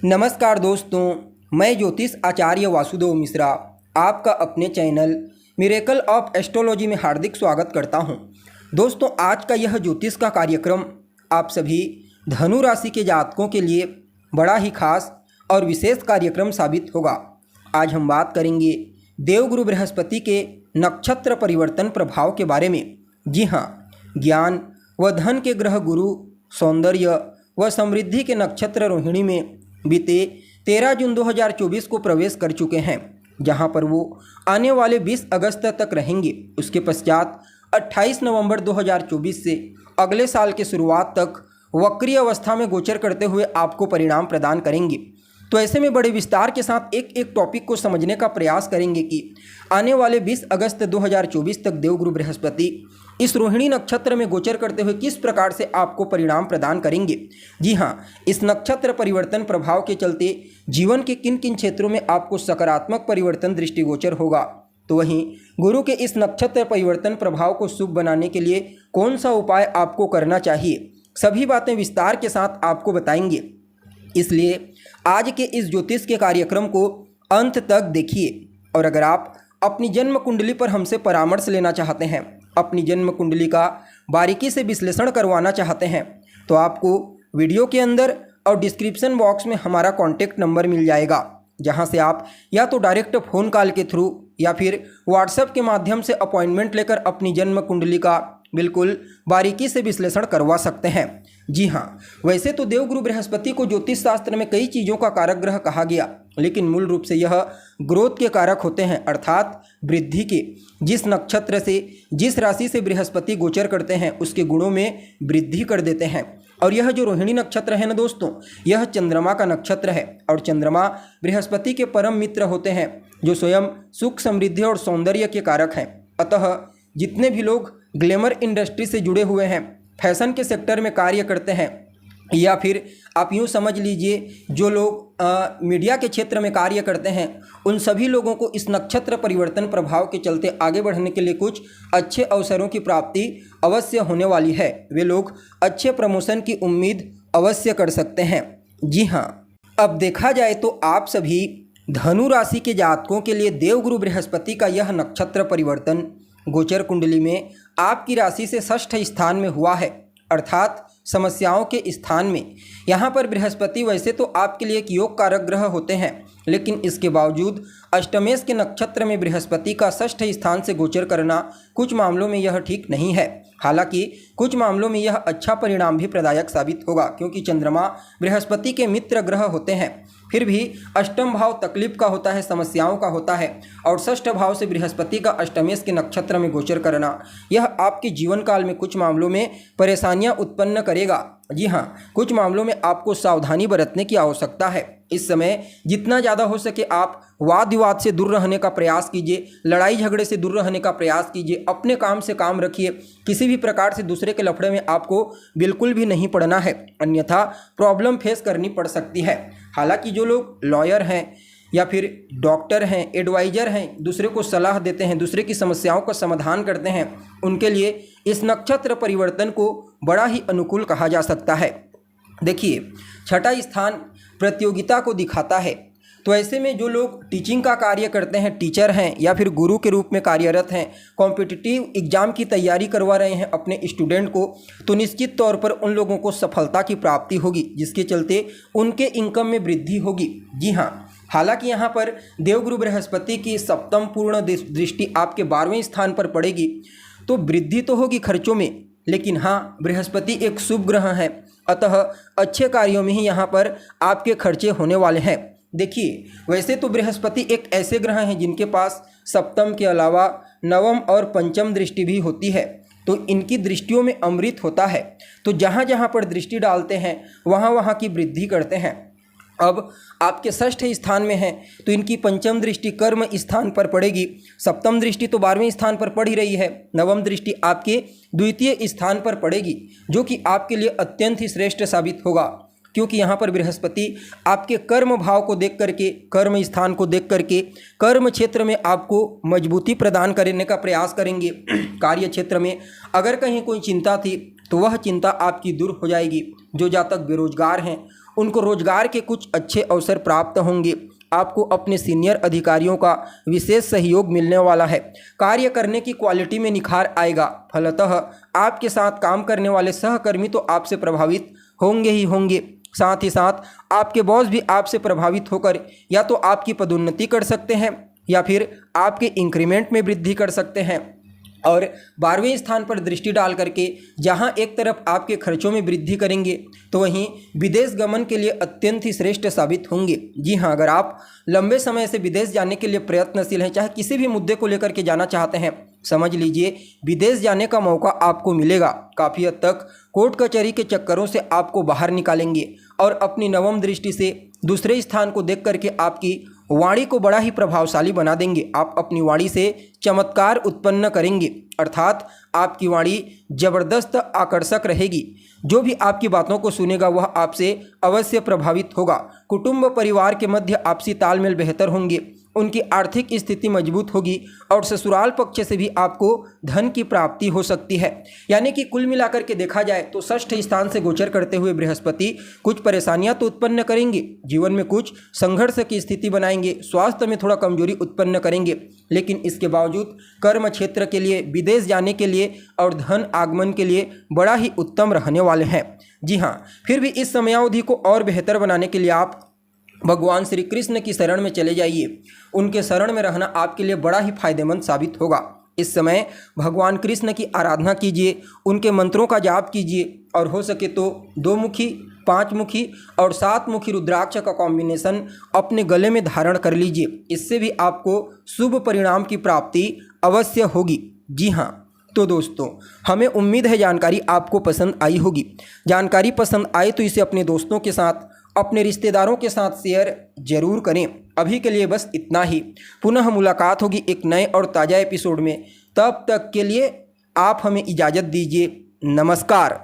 नमस्कार दोस्तों, मैं ज्योतिष आचार्य वासुदेव मिश्रा आपका अपने चैनल मिरेकल ऑफ एस्ट्रोलॉजी में हार्दिक स्वागत करता हूं। दोस्तों, आज का यह ज्योतिष का कार्यक्रम आप सभी धनु राशि के जातकों के लिए बड़ा ही खास और विशेष कार्यक्रम साबित होगा। आज हम बात करेंगे देवगुरु बृहस्पति के नक्षत्र परिवर्तन प्रभाव के बारे में। जी हाँ, ज्ञान व धन के ग्रह गुरु सौंदर्य व समृद्धि के नक्षत्र रोहिणी में बीते 13 जून 2024 को प्रवेश कर चुके हैं, जहां पर वो आने वाले 20 अगस्त तक रहेंगे। उसके पश्चात 28 नवंबर 2024 से अगले साल के शुरुआत तक वक्री अवस्था में गोचर करते हुए आपको परिणाम प्रदान करेंगे। तो ऐसे में बड़े विस्तार के साथ एक एक टॉपिक को समझने का प्रयास करेंगे कि आने वाले 20 अगस्त 2024 तक देवगुरु बृहस्पति इस रोहिणी नक्षत्र में गोचर करते हुए किस प्रकार से आपको परिणाम प्रदान करेंगे। जी हाँ, इस नक्षत्र परिवर्तन प्रभाव के चलते जीवन के किन किन क्षेत्रों में आपको सकारात्मक परिवर्तन दृष्टिगोचर होगा, तो वहीं गुरु के इस नक्षत्र परिवर्तन प्रभाव को शुभ बनाने के लिए कौन सा उपाय आपको करना चाहिए, सभी बातें विस्तार के साथ आपको बताएंगे। इसलिए आज के इस ज्योतिष के कार्यक्रम को अंत तक देखिए। और अगर आप अपनी जन्म कुंडली पर हमसे परामर्श लेना चाहते हैं, अपनी जन्म कुंडली का बारीकी से विश्लेषण करवाना चाहते हैं, तो आपको वीडियो के अंदर और डिस्क्रिप्शन बॉक्स में हमारा कॉन्टैक्ट नंबर मिल जाएगा, जहां से आप या तो डायरेक्ट फ़ोन कॉल के थ्रू या फिर व्हाट्सएप के माध्यम से अपॉइंटमेंट लेकर अपनी जन्म कुंडली का बिल्कुल बारीकी से विश्लेषण करवा सकते हैं। जी हाँ, वैसे तो देवगुरु बृहस्पति को ज्योतिष शास्त्र में कई चीज़ों का कारक ग्रह कहा गया, लेकिन मूल रूप से यह ग्रोथ के कारक होते हैं, अर्थात वृद्धि के। जिस नक्षत्र से जिस राशि से बृहस्पति गोचर करते हैं उसके गुणों में वृद्धि कर देते हैं। और यह जो रोहिणी नक्षत्र है ना दोस्तों, यह चंद्रमा का नक्षत्र है और चंद्रमा बृहस्पति के परम मित्र होते हैं, जो स्वयं सुख, समृद्धि और सौंदर्य के कारक हैं। अतः जितने भी लोग ग्लैमर इंडस्ट्री से जुड़े हुए हैं, फैशन के सेक्टर में कार्य करते हैं, या फिर आप यूँ समझ लीजिए जो लोग मीडिया के क्षेत्र में कार्य करते हैं, उन सभी लोगों को इस नक्षत्र परिवर्तन प्रभाव के चलते आगे बढ़ने के लिए कुछ अच्छे अवसरों की प्राप्ति अवश्य होने वाली है। वे लोग अच्छे प्रमोशन की उम्मीद अवश्य कर सकते हैं। जी हाँ, अब देखा जाए तो आप सभी धनु राशि के जातकों के लिए देवगुरु बृहस्पति का यह नक्षत्र परिवर्तन गोचर कुंडली में आपकी राशि से षष्ठ स्थान में हुआ है, अर्थात समस्याओं के स्थान में। यहाँ पर बृहस्पति वैसे तो आपके लिए एक योग कारक ग्रह होते हैं, लेकिन इसके बावजूद अष्टमेश के नक्षत्र में बृहस्पति का षष्ठ स्थान से गोचर करना कुछ मामलों में यह ठीक नहीं है। हालांकि कुछ मामलों में यह अच्छा परिणाम भी प्रदायक साबित होगा, क्योंकि चंद्रमा बृहस्पति के मित्र ग्रह होते हैं। फिर भी अष्टम भाव तकलीफ का होता है, समस्याओं का होता है, और षष्ठ भाव से बृहस्पति का अष्टमेश के नक्षत्र में गोचर करना यह आपके जीवन काल में कुछ मामलों में परेशानियां उत्पन्न करेगा। जी हाँ, कुछ मामलों में आपको सावधानी बरतने की आवश्यकता है। इस समय जितना ज़्यादा हो सके आप वाद विवाद से दूर रहने का प्रयास कीजिए, लड़ाई झगड़े से दूर रहने का प्रयास कीजिए, अपने काम से काम रखिए। किसी भी प्रकार से दूसरे के लफड़े में आपको बिल्कुल भी नहीं पड़ना है, अन्यथा प्रॉब्लम फेस करनी पड़ सकती है। हालांकि जो लोग लॉयर हैं या फिर डॉक्टर हैं, एडवाइजर हैं, दूसरे को सलाह देते हैं, दूसरे की समस्याओं का समाधान करते हैं, उनके लिए इस नक्षत्र परिवर्तन को बड़ा ही अनुकूल कहा जा सकता है। देखिए, छठा स्थान प्रतियोगिता को दिखाता है, तो ऐसे में जो लोग टीचिंग का कार्य करते हैं, टीचर हैं या फिर गुरु के रूप में कार्यरत हैं, कॉम्पिटिटिव एग्जाम की तैयारी करवा रहे हैं अपने स्टूडेंट को, तो निश्चित तौर पर उन लोगों को सफलता की प्राप्ति होगी, जिसके चलते उनके इनकम में वृद्धि होगी। जी हाँ, हालांकि यहाँ पर देवगुरु बृहस्पति की सप्तम पूर्ण दृष्टि आपके 12वें स्थान पर पड़ेगी, तो वृद्धि तो होगी खर्चों में, लेकिन हाँ, बृहस्पति एक शुभ ग्रह है, अतः अच्छे कार्यों में ही यहाँ पर आपके खर्चे होने वाले हैं। देखिए, वैसे तो बृहस्पति एक ऐसे ग्रह हैं जिनके पास सप्तम के अलावा नवम और पंचम दृष्टि भी होती है, तो इनकी दृष्टियों में अमृत होता है। तो जहाँ जहाँ पर दृष्टि डालते हैं वहाँ वहाँ की वृद्धि करते हैं। अब आपके षष्ठ स्थान में है तो इनकी पंचम दृष्टि कर्म स्थान पर पड़ेगी, सप्तम दृष्टि तो 12वें स्थान पर पड़ ही रही है, नवम दृष्टि आपके द्वितीय स्थान पर पड़ेगी, जो कि आपके लिए अत्यंत ही श्रेष्ठ साबित होगा, क्योंकि यहाँ पर बृहस्पति आपके कर्म भाव को देख करके, कर्म स्थान को देख करके कर्म क्षेत्र में आपको मजबूती प्रदान करने का प्रयास करेंगे। कार्य क्षेत्र में अगर कहीं कोई चिंता थी तो वह चिंता आपकी दूर हो जाएगी। जो जातक बेरोजगार हैं उनको रोजगार के कुछ अच्छे अवसर प्राप्त होंगे। आपको अपने सीनियर अधिकारियों का विशेष सहयोग मिलने वाला है। कार्य करने की क्वालिटी में निखार आएगा। फलतः आपके साथ काम करने वाले सहकर्मी तो आपसे प्रभावित होंगे ही होंगे, साथ ही साथ आपके बॉस भी आपसे प्रभावित होकर या तो आपकी पदोन्नति कर सकते हैं या फिर आपके इंक्रीमेंट में वृद्धि कर सकते हैं। और 12वें स्थान पर दृष्टि डाल करके जहां एक तरफ आपके खर्चों में वृद्धि करेंगे तो वहीं विदेश गमन के लिए अत्यंत ही श्रेष्ठ साबित होंगे। जी हां, अगर आप लंबे समय से विदेश जाने के लिए प्रयत्नशील हैं, चाहे किसी भी मुद्दे को लेकर के जाना चाहते हैं, समझ लीजिए विदेश जाने का मौका आपको मिलेगा। काफ़ी हद तक कोर्ट कचहरी के चक्करों से आपको बाहर निकालेंगे और अपनी नवम दृष्टि से दूसरे स्थान को देख करके आपकी वाणी को बड़ा ही प्रभावशाली बना देंगे। आप अपनी वाणी से चमत्कार उत्पन्न करेंगे, अर्थात आपकी वाणी जबरदस्त आकर्षक रहेगी। जो भी आपकी बातों को सुनेगा वह आपसे अवश्य प्रभावित होगा। कुटुंब परिवार के मध्य आपसी तालमेल बेहतर होंगे, उनकी आर्थिक स्थिति मजबूत होगी और ससुराल पक्ष से भी आपको धन की प्राप्ति हो सकती है। यानी कि कुल मिलाकर के देखा जाए तो षष्ठ स्थान से गोचर करते हुए बृहस्पति कुछ परेशानियां तो उत्पन्न करेंगे, जीवन में कुछ संघर्ष की स्थिति बनाएंगे, स्वास्थ्य में थोड़ा कमजोरी उत्पन्न करेंगे, लेकिन इसके बावजूद कर्म क्षेत्र के लिए, विदेश जाने के लिए और धन आगमन के लिए बड़ा ही उत्तम रहने वाले हैं। जी हाँ, फिर भी इस समयावधि को और बेहतर बनाने के लिए आप भगवान श्री कृष्ण की शरण में चले जाइए। उनके शरण में रहना आपके लिए बड़ा ही फायदेमंद साबित होगा। इस समय भगवान कृष्ण की आराधना कीजिए, उनके मंत्रों का जाप कीजिए और हो सके तो 2 मुखी, 5 मुखी और 7 मुखी रुद्राक्ष का कॉम्बिनेशन अपने गले में धारण कर लीजिए। इससे भी आपको शुभ परिणाम की प्राप्ति अवश्य होगी। जी हाँ, तो दोस्तों, हमें उम्मीद है जानकारी आपको पसंद आई होगी। जानकारी पसंद आए तो इसे अपने दोस्तों के साथ, अपने रिश्तेदारों के साथ शेयर जरूर करें। अभी के लिए बस इतना ही। पुनः मुलाकात होगी एक नए और ताज़ा एपिसोड में। तब तक के लिए आप हमें इजाज़त दीजिए। नमस्कार।